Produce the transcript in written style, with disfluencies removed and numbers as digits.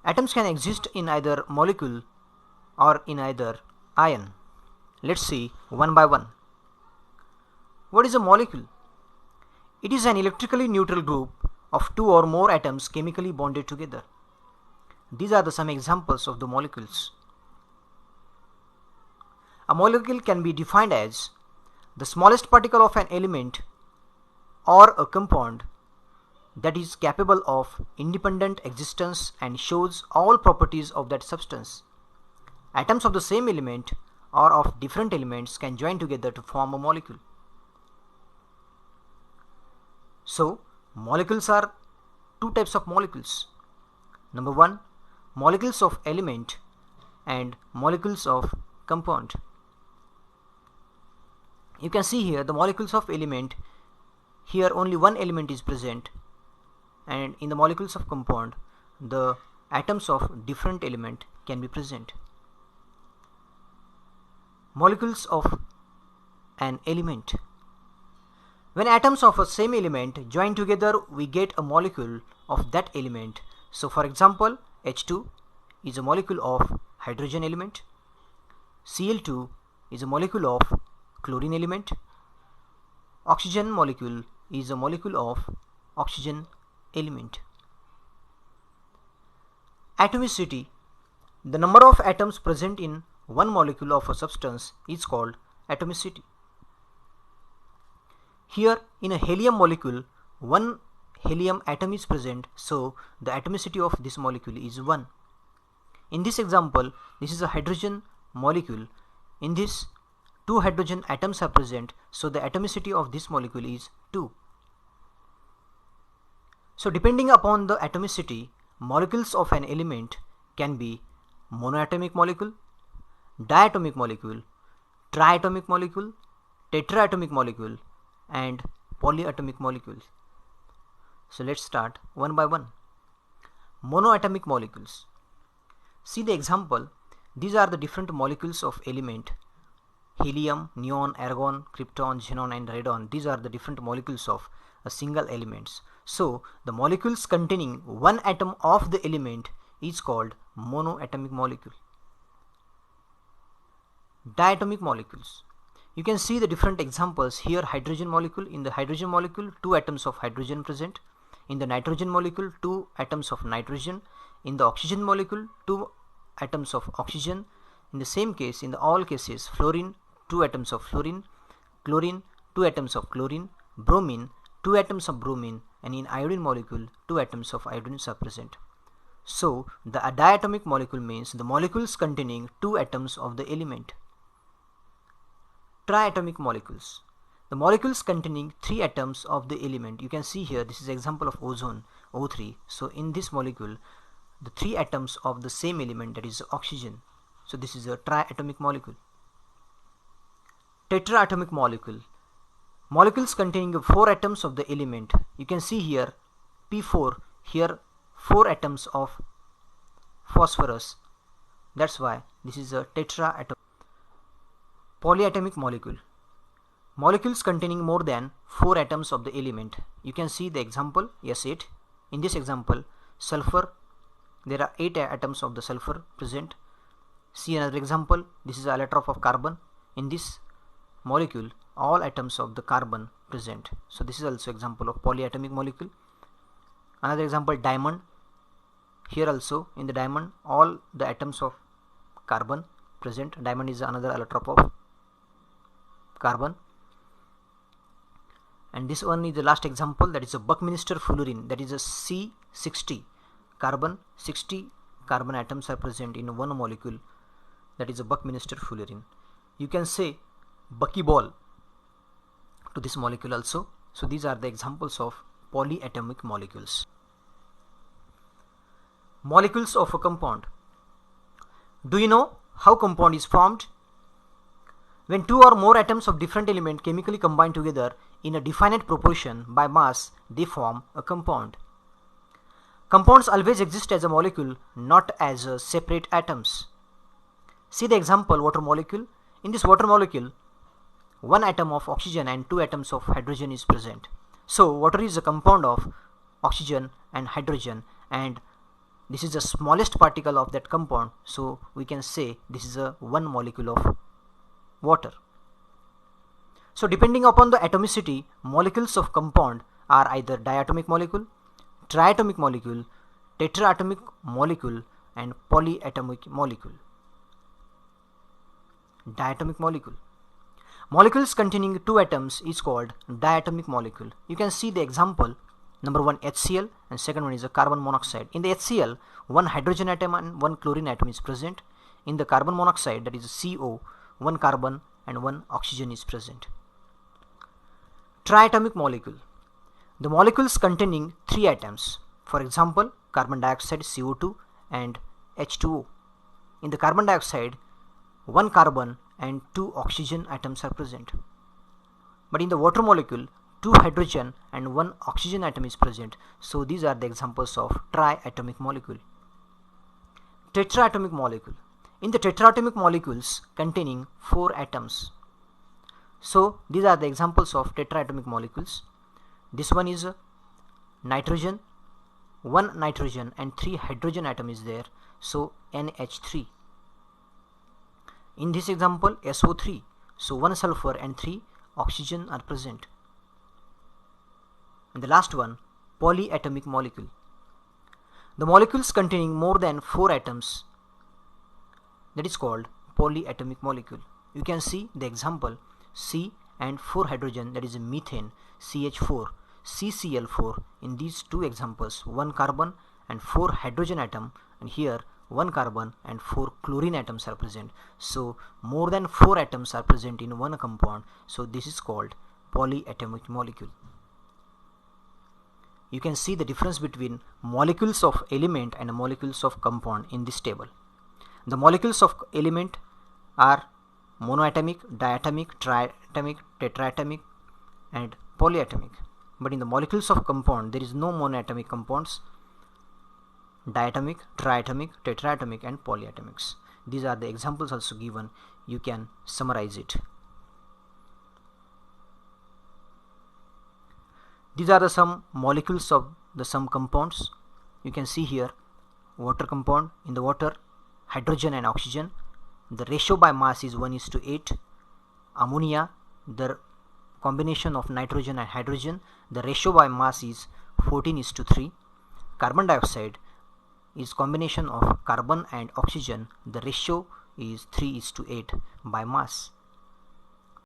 Atoms can exist in either molecule or in either ion. Let's see one by one. What is a molecule? It is an electrically neutral group of two or more atoms chemically bonded together. These are some examples of the molecules. A molecule can be defined as the smallest particle of an element or a compound that is capable of independent existence and shows all properties of that substance. Atoms of the same element or of different elements can join together to form a molecule. So, molecules are two types of molecules. Number one, molecules of element and molecules of compound. You can see here the molecules of element. Here only one element is present, and in the molecules of compound the atoms of different element can be present. Molecules of an element. When atoms of a same element join together, we get a molecule of that element. So for example, H2 is a molecule of hydrogen element, Cl2 is a molecule of chlorine element, oxygen molecule is a molecule of oxygen element. Atomicity. The number of atoms present in one molecule of a substance is called atomicity. Here in a helium molecule, one helium atom is present, so the atomicity of this molecule is 1. In this example, this is a hydrogen molecule. In this, 2 hydrogen atoms are present, so the atomicity of this molecule is 2. So depending upon the atomicity, molecules of an element can be monoatomic molecule, diatomic molecule, triatomic molecule, tetraatomic molecule, and polyatomic molecules. So let's start one by one. Monoatomic molecules. See the example. These are the different molecules of element: helium, neon, argon, krypton, xenon, and radon. These are the different molecules of a single elements. So the molecules containing one atom of the element is called monoatomic molecule. Diatomic molecules. You can see the different examples here. Hydrogen molecule. In the hydrogen molecule, 2 atoms of hydrogen present. In the nitrogen molecule, 2 atoms of nitrogen. In the oxygen molecule, 2 atoms of oxygen. In the same case, in all cases, fluorine, 2 atoms of fluorine, chlorine, 2 atoms of chlorine, bromine, 2 atoms of bromine, and in iodine molecule, 2 atoms of iodine are present. So the diatomic molecule means the molecules containing 2 atoms of the element. Triatomic molecules. The molecules containing 3 atoms of the element. You can see here, this is example of ozone, O3. So in this molecule, the 3 atoms of the same element, that is oxygen. So this is a triatomic molecule. Tetraatomic molecule. Molecules containing 4 atoms of the element. You can see here P4, here 4 atoms of phosphorus. That's why this is a tetraatom. Polyatomic molecule. Molecules containing more than 4 atoms of the element. You can see the example S8. In this example, sulfur, there are 8 atoms of the sulfur present. See another example. This is allotrope of carbon. In this molecule, all atoms of the carbon present. So this is also example of polyatomic molecule. Another example, diamond. Here also in the diamond, all the atoms of carbon present. Diamond is another allotrope of carbon. And this one is the last example, that is a Buckminster fullerene, that is a C60 carbon. 60 carbon atoms are present in one molecule, that is a Buckminster fullerene. You can say buckyball to this molecule also. So these are the examples of polyatomic molecules. Molecules of a compound. Do you know how compound is formed? When 2 or more atoms of different element chemically combine together in a definite proportion by mass, they form a compound. Compounds always exist as a molecule, not as separate atoms. See the example, water molecule. In this water molecule, 1 atom of oxygen and 2 atoms of hydrogen is present. So water is a compound of oxygen and hydrogen, and this is the smallest particle of that compound, so we can say this is a one molecule of water. So depending upon the atomicity, molecules of compound are either diatomic molecule, triatomic molecule, tetraatomic molecule, and polyatomic molecule. Diatomic molecule. Molecules containing two atoms is called diatomic molecule. You can see the example. Number one, HCl, and second one is a carbon monoxide. In the HCl, one hydrogen atom and one chlorine atom is present. In the carbon monoxide, that is CO, one carbon and one oxygen is present. Triatomic molecule. The molecules containing three atoms. For example, carbon dioxide, CO2, and H2O. In the carbon dioxide, one carbon and two oxygen atoms are present. But in the water molecule, two hydrogen and one oxygen atom is present. So these are the examples of triatomic molecule. Tetraatomic molecule. In the tetraatomic molecules containing four atoms. So these are the examples of tetraatomic molecules. This one is nitrogen, one nitrogen and three hydrogen atom is there, so NH3. In this example, SO3, so one sulfur and three oxygen are present. And the last one, polyatomic molecule. The molecules containing more than four atoms, that is called polyatomic molecule. You can see the example, C and 4 hydrogen, that is methane, CH4, CCl4. In these two examples, one carbon and 4 hydrogen atom, and here one carbon and 4 chlorine atoms are present. So more than 4 atoms are present in one compound, so this is called polyatomic molecule. You can see the difference between molecules of element and molecules of compound in this table. The molecules of element are monoatomic, diatomic, triatomic, tetraatomic, and polyatomic. But in the molecules of compound, there is no monoatomic compounds. Diatomic, triatomic, tetraatomic, and polyatomics. These are the examples also given. You can summarize it. These are the some molecules of the some compounds. You can see here, water compound. In the water, hydrogen and oxygen. The ratio by mass is 1:8. Ammonia, the combination of nitrogen and hydrogen, the ratio by mass is 14:3. Carbon dioxide is combination of carbon and oxygen, the ratio is 3:8 by mass.